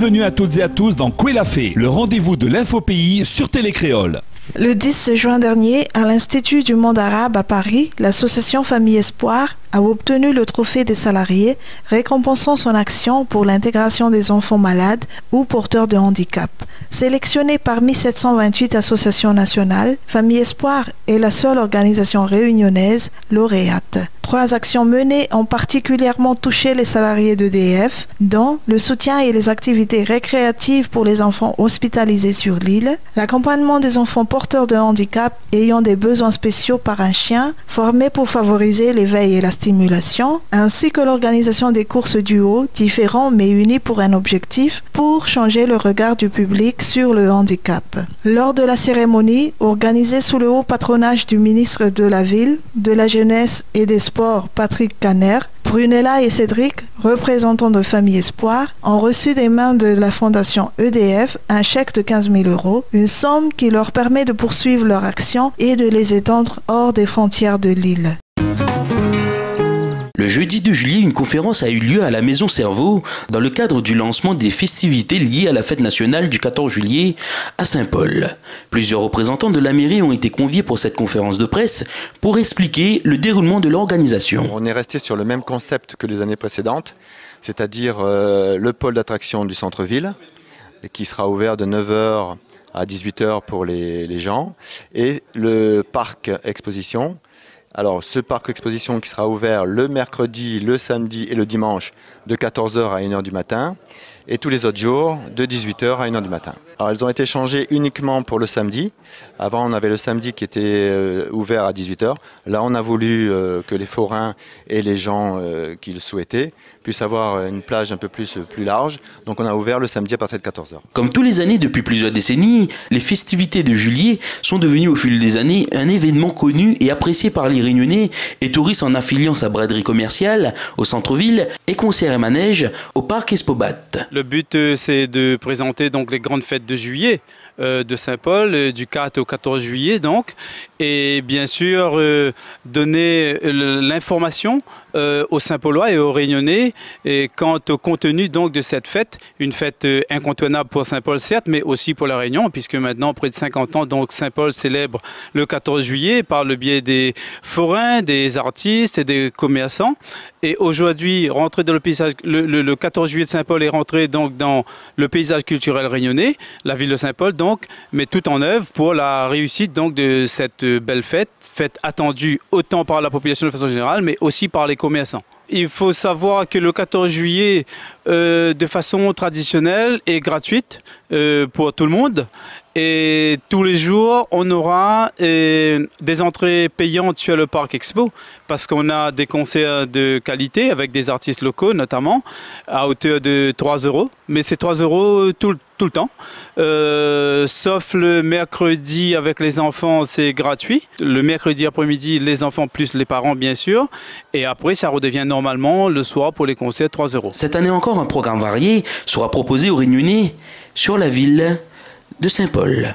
Bienvenue à toutes et à tous dans Kouélafé, le rendez-vous de l'infopays sur Télécréole. Le 10 juin dernier, à l'Institut du monde arabe à Paris, l'association Famille Espoir a obtenu le trophée des salariés, récompensant son action pour l'intégration des enfants malades ou porteurs de handicap. Sélectionnée parmi 728 associations nationales, Famille Espoir est la seule organisation réunionnaise lauréate. 3 actions menées ont particulièrement touché les salariés d'EDF, dont le soutien et les activités récréatives pour les enfants hospitalisés sur l'île, l'accompagnement des enfants porteurs de handicap ayant des besoins spéciaux par un chien, formé pour favoriser l'éveil et la stimulation, ainsi que l'organisation des courses duo, différents mais unis pour un objectif, pour changer le regard du public sur le handicap. Lors de la cérémonie, organisée sous le haut patronage du ministre de la Ville, de la Jeunesse et des Sports, Patrick Caner, Brunella et Cédric, représentants de Famille Espoir, ont reçu des mains de la fondation EDF un chèque de 15 000 €, une somme qui leur permet de poursuivre leur action et de les étendre hors des frontières de l'île. Le jeudi 2 juillet, une conférence a eu lieu à la Maison Cerveau dans le cadre du lancement des festivités liées à la fête nationale du 14 juillet à Saint-Paul. Plusieurs représentants de la mairie ont été conviés pour cette conférence de presse pour expliquer le déroulement de l'organisation. On est resté sur le même concept que les années précédentes, c'est-à-dire le pôle d'attraction du centre-ville qui sera ouvert de 9 h à 18 h pour les gens et le parc exposition. Alors, ce parc exposition qui sera ouvert le mercredi, le samedi et le dimanche de 14 h à 1 h du matin et tous les autres jours de 18 h à 1 h du matin. Alors, elles ont été changées uniquement pour le samedi. Avant, on avait le samedi qui était ouvert à 18 h. Là, on a voulu que les forains et les gens qui le souhaitaient puissent avoir une plage un peu plus large. Donc, on a ouvert le samedi à partir de 14 h. Comme tous les années depuis plusieurs décennies, les festivités de juillet sont devenues au fil des années un événement connu et apprécié par les Réunionnais et touristes en affiliant sa braderie commerciale au centre-ville et concerts et manèges au parc Espobat. Le but, c'est de présenter donc les grandes fêtes de juillet de Saint-Paul, du 4 au 14 juillet donc, et bien sûr donner l'information aux Saint-Paulois et aux Réunionnais et quant au contenu donc de cette fête, une fête incontournable pour Saint-Paul certes, mais aussi pour la Réunion, puisque maintenant près de 50 ans donc Saint-Paul célèbre le 14 juillet par le biais des forains, des artistes et des commerçants. Et aujourd'hui, rentrer dans le paysage, le 14 juillet de Saint-Paul est rentré donc dans le paysage culturel réunionnais, la ville de Saint-Paul donc, met tout en œuvre pour la réussite donc de cette belle fête attendue autant par la population de façon générale, mais aussi par les commerçants. Il faut savoir que le 14 juillet, de façon traditionnelle et gratuite pour tout le monde. Et tous les jours, on aura des entrées payantes sur le Parc Expo parce qu'on a des concerts de qualité avec des artistes locaux notamment à hauteur de 3 €. Mais c'est 3 € tout le temps. Sauf le mercredi avec les enfants, c'est gratuit. Le mercredi après-midi, les enfants plus les parents bien sûr. Et après, ça redevient normalement le soir pour les concerts 3 €. Cette année encore, un programme varié sera proposé aux Réunionnais sur la ville de Saint-Paul.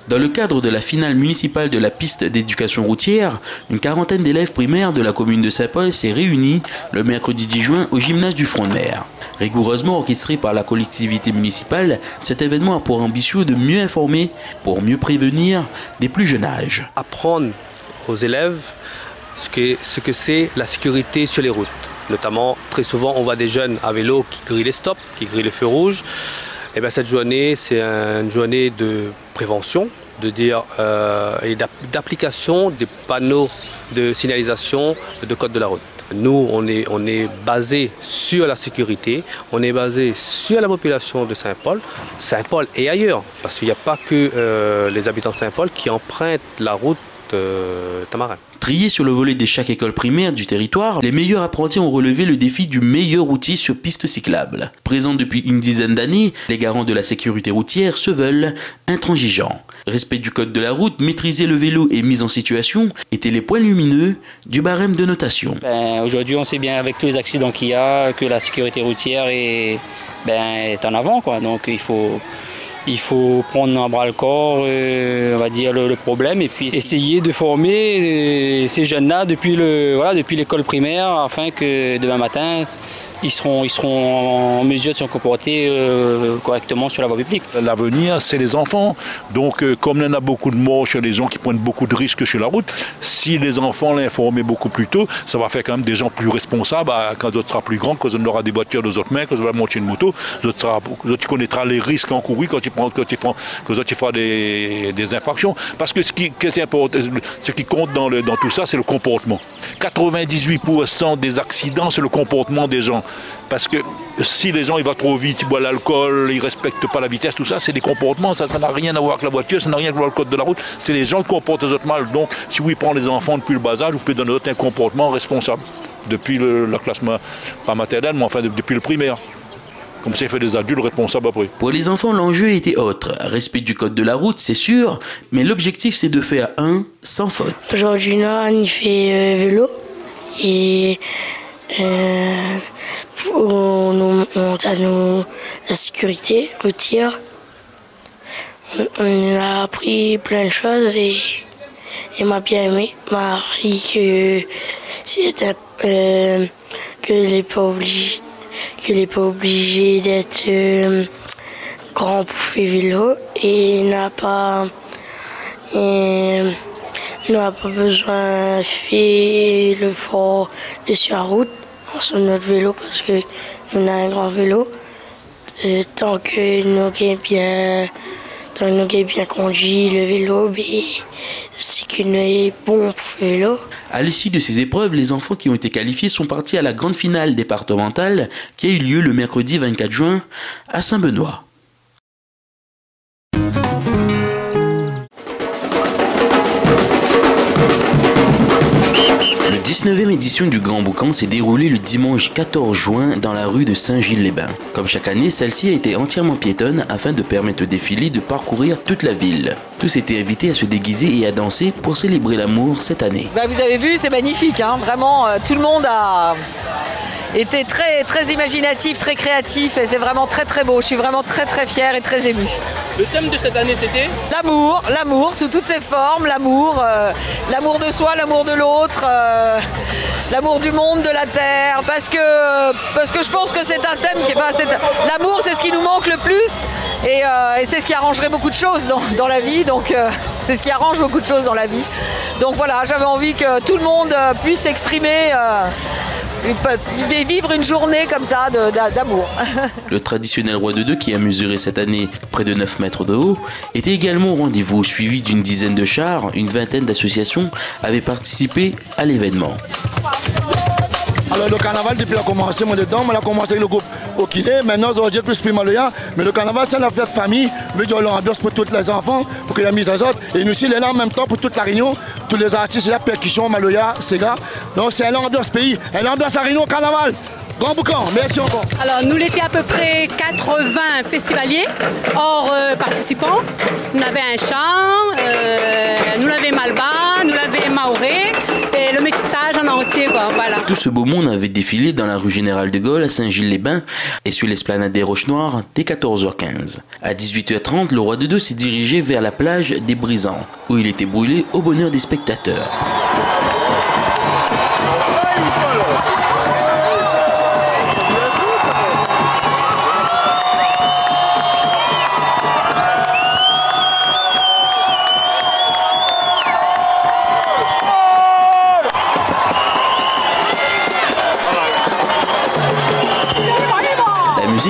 Dans le cadre de la finale municipale de la piste d'éducation routière, une quarantaine d'élèves primaires de la commune de Saint-Paul s'est réunie le mercredi 10 juin au gymnase du Front de Mer. Rigoureusement orchestré par la collectivité municipale, cet événement a pour ambition de mieux informer pour mieux prévenir des plus jeunes âges. Apprendre aux élèves ce que c'est la sécurité sur les routes. Notamment, très souvent, on voit des jeunes à vélo qui grillent les stops, qui grillent les feux rouges. Et bien, cette journée, c'est une journée de prévention, et d'application des panneaux de signalisation de code de la route. Nous, on est basé sur la sécurité, on est basé sur la population de Saint-Paul et ailleurs, parce qu'il n'y a pas que les habitants de Saint-Paul qui empruntent la route Tamarin. Triés sur le volet de chaque école primaire du territoire, les meilleurs apprentis ont relevé le défi du meilleur routier sur piste cyclable. Présents depuis une dizaine d'années, les garants de la sécurité routière se veulent intransigeants. Respect du code de la route, maîtriser le vélo et mise en situation étaient les points lumineux du barème de notation. Aujourd'hui, on sait bien avec tous les accidents qu'il y a que la sécurité routière est en avant, quoi. Donc il faut prendre un bras-le-corps, on va dire, le problème et puis essayer de former ces jeunes-là depuis l'école primaire afin que demain matin, ils seront en mesure de se comporter correctement sur la voie publique. L'avenir, c'est les enfants. Donc, comme il y en a beaucoup de morts chez les gens qui prennent beaucoup de risques sur la route, si les enfants l'informent beaucoup plus tôt, ça va faire quand même des gens plus responsables quand d'autres sera plus grand, quand on aura des voitures de autres mains, quand on va monter une moto, tu connaîtras les risques encourus quand tu feras des infractions. Parce que ce qui compte dans tout ça, c'est le comportement. 98% des accidents, c'est le comportement des gens. Parce que si les gens ils vont trop vite, ils boivent l'alcool, ils ne respectent pas la vitesse, tout ça, c'est des comportements, ça n'a rien à voir avec la voiture, ça n'a rien à voir avec le code de la route, c'est les gens qui comportent les autres mal. Donc si vous prenez les enfants depuis le bas âge, vous pouvez donner un comportement responsable, depuis la classe, pas maternelle, mais enfin depuis le primaire. Comme ça, il fait des adultes responsables après. Pour les enfants, l'enjeu était autre. Respect du code de la route, c'est sûr, mais l'objectif, c'est de faire un sans faute. Aujourd'hui, il fait vélo et on monte à la sécurité routière. On a appris plein de choses et m'a bien aimé. M'a appris qu'il n'est pas obligé d'être grand pour faire vélo et n'a pas besoin de faire le fort sur la route sur notre vélo parce que nous avons un grand vélo. Tant que nous avons bien conduit le vélo, c'est que nous sommes bons pour faire vélo. À l'issue de ces épreuves, les enfants qui ont été qualifiés sont partis à la grande finale départementale qui a eu lieu le mercredi 24 juin à Saint-Benoît. La 19e édition du Grand Boucan s'est déroulée le dimanche 14 juin dans la rue de Saint-Gilles-les-Bains. Comme chaque année, celle-ci a été entièrement piétonne afin de permettre au défilé de parcourir toute la ville. Tous étaient invités à se déguiser et à danser pour célébrer l'amour cette année. Vous avez vu, c'est magnifique, hein. Vraiment, tout le monde a été très, très imaginatif, très créatif et c'est vraiment très très beau. Je suis vraiment très très fière et très émue. Le thème de cette année, c'était l'amour, l'amour sous toutes ses formes, l'amour, l'amour de soi, l'amour de l'autre, l'amour du monde, de la terre, parce que je pense que c'est un thème qui, l'amour, c'est ce qui nous manque le plus et c'est ce qui arrangerait beaucoup de choses dans la vie, donc c'est ce qui arrange beaucoup de choses dans la vie. Donc voilà, j'avais envie que tout le monde puisse s'exprimer. Vivre une journée comme ça d'amour. Le traditionnel roi de deux, qui a mesuré cette année près de 9 mètres de haut, était également au rendez-vous, suivi d'une dizaine de chars. Une vingtaine d'associations avaient participé à l'événement. Alors le carnaval, depuis qu'il a commencé, moi dedans, on a commencé avec le groupe Okine, maintenant aujourd'hui plus Primaloya, mais le carnaval c'est la fête famille, veut dire l'ambiance pour tous les enfants, pour qu'il y ait mise à autres, et nous aussi il est là en même temps pour toute la Réunion, tous les artistes, il y a percussion, Maloya, Sega, donc c'est l'ambiance pays, et l'ambiance à Réunion carnaval. Grand Boucan, merci encore. Alors nous l'étions à peu près 80 festivaliers, hors participants. Nous avions un chant, nous l'avions Malba, nous l'avions Maoré et le métissage en entier, quoi, voilà. Tout ce beau monde avait défilé dans la rue Général de Gaulle à Saint-Gilles-les-Bains et sur l'esplanade des Roches Noires dès 14h15. À 18h30, le roi de deux s'est dirigé vers la plage des Brisants où il était brûlé au bonheur des spectateurs.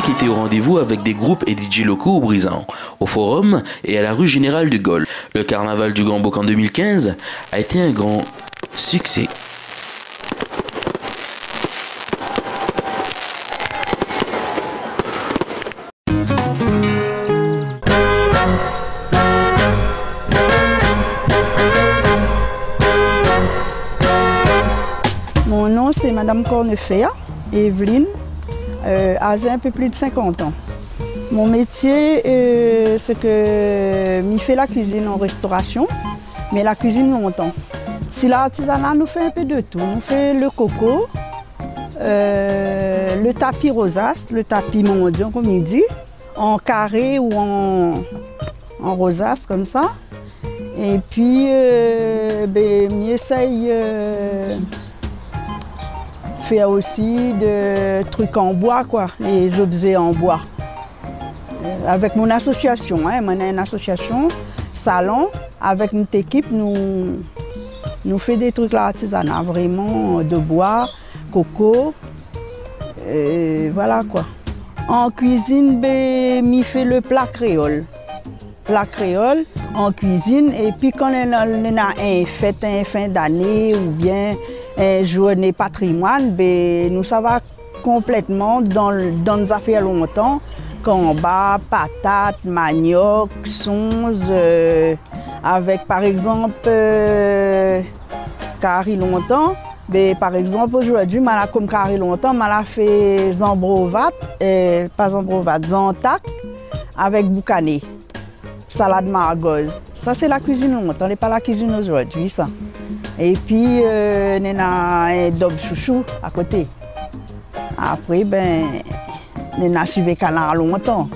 Était au rendez-vous avec des groupes et DJ locaux au Brisant, au Forum et à la rue Générale de Gaulle. Le carnaval du Grand Boucan 2015 a été un grand succès. Mon nom c'est Madame Cornefea, Evelyne. J'ai un peu plus de 50 ans. Mon métier, c'est que je fais la cuisine en restauration, mais la cuisine longtemps. Si l'artisanat nous fait un peu de tout, nous fait le coco, le tapis rosace, le tapis mondial comme il dit, en carré ou en rosace comme ça. Et puis, j'essaye fait aussi des trucs en bois, quoi, les objets en bois. Avec mon association, hein, on a une association, salon, avec notre équipe, nous faisons des trucs artisanaux, vraiment de bois, coco, voilà quoi. En cuisine, je fais le plat créole. Plat créole en cuisine, et puis quand on a une fête, une fin d'année ou bien une journée patrimoine, nous ça va complètement dans nos affaires longtemps. Combat, patates, manioc, sonze, avec par exemple carré longtemps. Mais par exemple aujourd'hui, comme carré longtemps, je fait zambrovat, pas zambrovat, zantac avec boucané, salade margoz. Ça c'est la cuisine longtemps, n'est pas la cuisine aujourd'hui ça. Et puis on a un dobe chouchou à côté. Après on a suivi canard longtemps.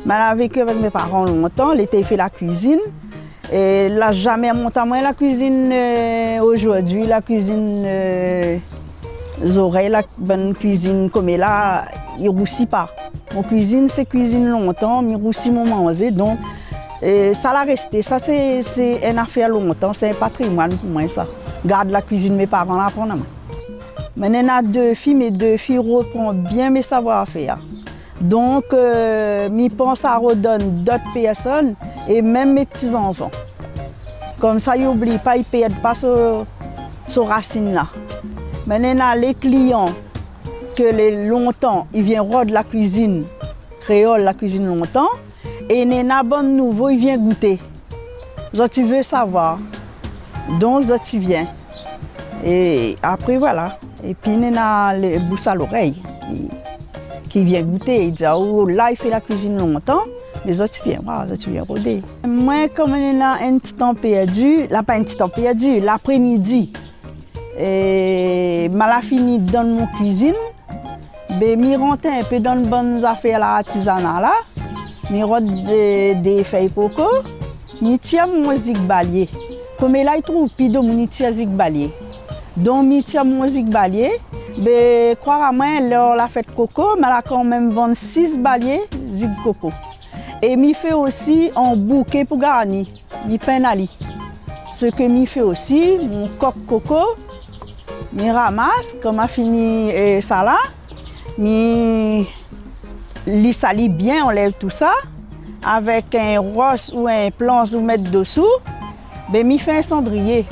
J'ai vécu avec mes parents longtemps, l'été fait la cuisine. Et là, jamais monté moins la cuisine aujourd'hui, la cuisine oreilles, la bonne cuisine comme là, il ne roussit pas. Mon cuisine, c'est cuisine longtemps, mais roussit mon manger. Donc, ça l'a resté. Ça, c'est une affaire longtemps, c'est un patrimoine pour moi, ça. Garde la cuisine de mes parents là pour moi. Maintenant, on a 2 filles, mes 2 filles reprennent bien mes savoir-faire. Donc, je pense à redonner d'autres personnes et même mes petits-enfants. Comme ça, ils n'oublient pas, ils ne perdent pas ce racine-là. Maintenant, les clients, que longtemps, ils viennent rôder la cuisine créole, la cuisine longtemps, et il y a un bon nouveau, ils viennent goûter. Tu veux savoir. Donc, tu viens. Et après, voilà. Et puis, il y a les bouches à l'oreille qui vient goûter. Il dit, oh, là, il fait la cuisine longtemps, les autres viennent voir, les autres viennent rôder. Moi, comme on a un petit temps perdu, là, pas un petit temps perdu, l'après-midi, et je fini dans mon cuisine, je rentre un peu dans les bonnes affaires artisanales, je rôde des feuilles coco, je tire mon zig-balier. Comme là, il trouve plus de mon zig-balier. Donc, je tire mon zig-balier. Mais crois-moi, lors la fête coco, mais là quand même vend 6 baliers zig coco. Et je fais aussi un bouquet pour garnir, je peins à lit. Ce que je fais aussi, mon coq coco, je ramasse, quand je fini ça là, je salis bien, on lève tout ça, avec un roche ou un planche ou mettre dessous, je fais un cendrier.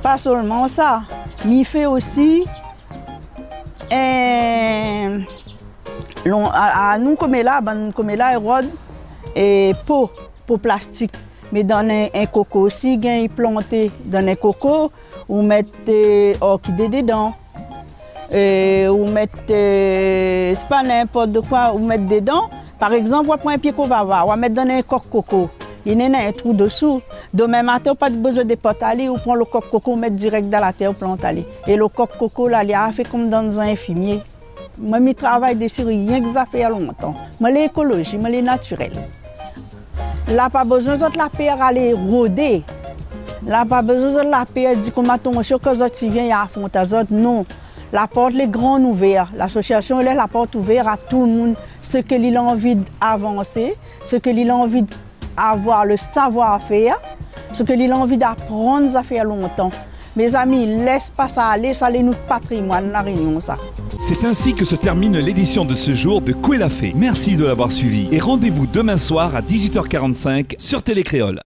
Pas seulement ça, je fais aussi nous comme là, rôde et pot plastique. Mais dans un coco aussi, il y a planté dans un coco, ou mettre orchidée dedans, ou mettre c'est pas n'importe quoi, ou mettre dedans. Par exemple, on prend un pied qu'on va voir, on va mettre dans un coq coco. Il y a un trou dessous. Demain matin, pas besoin de potes aller, ou prend le coq coco, mettre direct dans la terre, plante aller. Et le coq coco, là, il a fait comme dans un fumier. Moi, je travaille dessus rien que ça fait longtemps. Moi, l'écologie, moi, les naturel. Là, pas besoin de la paire aller rôder. Là, pas besoin de la paire dire comment ton chien que tu viens et affronte les autres. Non. La porte est grande ouverte. L'association est la porte ouverte à tout le monde. Ce qu'il a envie d'avancer, ce qu'il a envie d'avoir le savoir-faire, ce qu'il a envie d'apprendre, ça fait longtemps. Mes amis, laisse pas ça aller, ça est notre patrimoine, la Réunion, ça. C'est ainsi que se termine l'édition de ce jour de Koué la Fée. Merci de l'avoir suivi et rendez-vous demain soir à 18h45 sur Télé Créole.